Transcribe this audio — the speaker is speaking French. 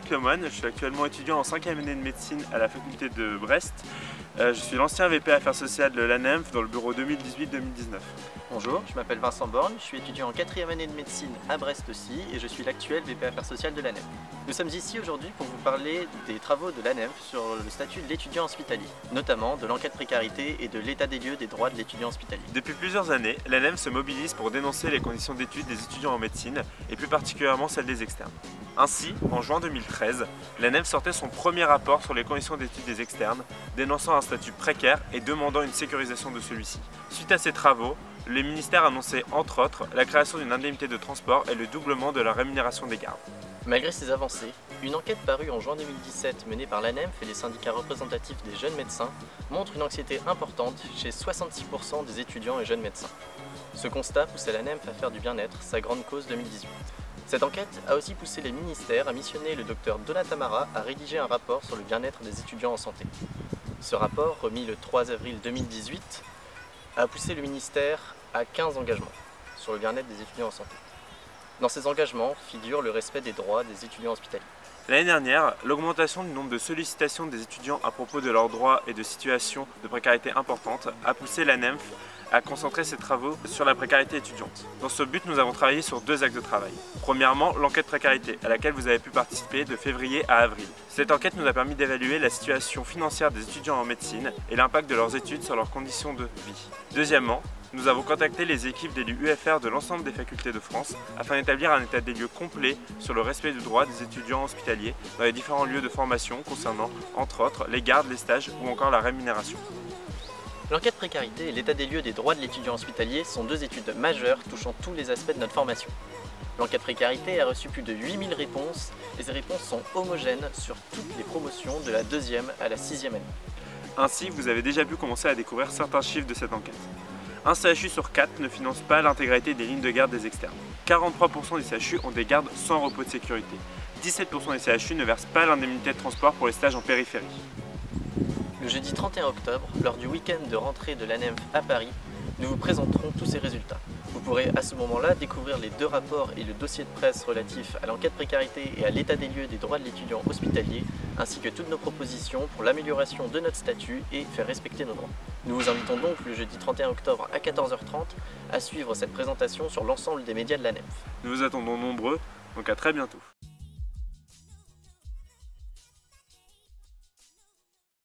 Loïc Lemoine, je suis actuellement étudiant en 5e année de médecine à la faculté de Brest. Je suis l'ancien VP Affaires sociales de l'ANEMF dans le bureau 2018-2019. Bonjour, je m'appelle Vincent Borne, je suis étudiant en 4e année de médecine à Brest aussi et je suis l'actuel VP Affaires sociales de l'ANEMF. Nous sommes ici aujourd'hui pour vous parler des travaux de l'ANEMF sur le statut de l'étudiant hospitalier, notamment de l'enquête précarité et de l'état des lieux des droits de l'étudiant hospitalier. Depuis plusieurs années, l'ANEMF se mobilise pour dénoncer les conditions d'études des étudiants en médecine et plus particulièrement celles des externes. Ainsi, en juin 2013, l'ANEMF sortait son premier rapport sur les conditions d'études des externes, dénonçant un statut précaire et demandant une sécurisation de celui-ci. Suite à ces travaux, le ministère annonçait entre autres la création d'une indemnité de transport et le doublement de la rémunération des gardes. Malgré ces avancées, une enquête parue en juin 2017 menée par l'ANEMF et les syndicats représentatifs des jeunes médecins montre une anxiété importante chez 66% des étudiants et jeunes médecins. Ce constat poussait l'ANEMF à faire du bien-être sa grande cause 2018. Cette enquête a aussi poussé les ministères à missionner le docteur Donat Amara à rédiger un rapport sur le bien-être des étudiants en santé. Ce rapport, remis le 3 avril 2018, a poussé le ministère à 15 engagements sur le bien-être des étudiants en santé. Dans ces engagements figure le respect des droits des étudiants hospitaliers. L'année dernière, l'augmentation du nombre de sollicitations des étudiants à propos de leurs droits et de situations de précarité importantes a poussé l'ANEMF à concentrer ses travaux sur la précarité étudiante. Dans ce but, nous avons travaillé sur deux axes de travail. Premièrement, l'enquête précarité, à laquelle vous avez pu participer de février à avril. Cette enquête nous a permis d'évaluer la situation financière des étudiants en médecine et l'impact de leurs études sur leurs conditions de vie. Deuxièmement, nous avons contacté les équipes d'élus UFR de l'ensemble des facultés de France afin d'établir un état des lieux complet sur le respect du droit des étudiants hospitaliers dans les différents lieux de formation concernant, entre autres, les gardes, les stages ou encore la rémunération. L'enquête précarité et l'état des lieux des droits de l'étudiant hospitalier sont deux études majeures touchant tous les aspects de notre formation. L'enquête précarité a reçu plus de 8000 réponses et ces réponses sont homogènes sur toutes les promotions de la 2e à la 6e année. Ainsi, vous avez déjà pu commencer à découvrir certains chiffres de cette enquête. Un CHU sur 4 ne finance pas l'intégralité des lignes de garde des externes. 43% des CHU ont des gardes sans repos de sécurité. 17% des CHU ne versent pas l'indemnité de transport pour les stages en périphérie. Le jeudi 31 octobre, lors du week-end de rentrée de l'ANEMF à Paris, nous vous présenterons tous ces résultats. Vous pourrez à ce moment-là découvrir les deux rapports et le dossier de presse relatifs à l'enquête précarité et à l'état des lieux des droits de l'étudiant hospitalier, ainsi que toutes nos propositions pour l'amélioration de notre statut et faire respecter nos droits. Nous vous invitons donc le jeudi 31 octobre à 14h30 à suivre cette présentation sur l'ensemble des médias de l'ANEMF. Nous vous attendons nombreux, donc à très bientôt.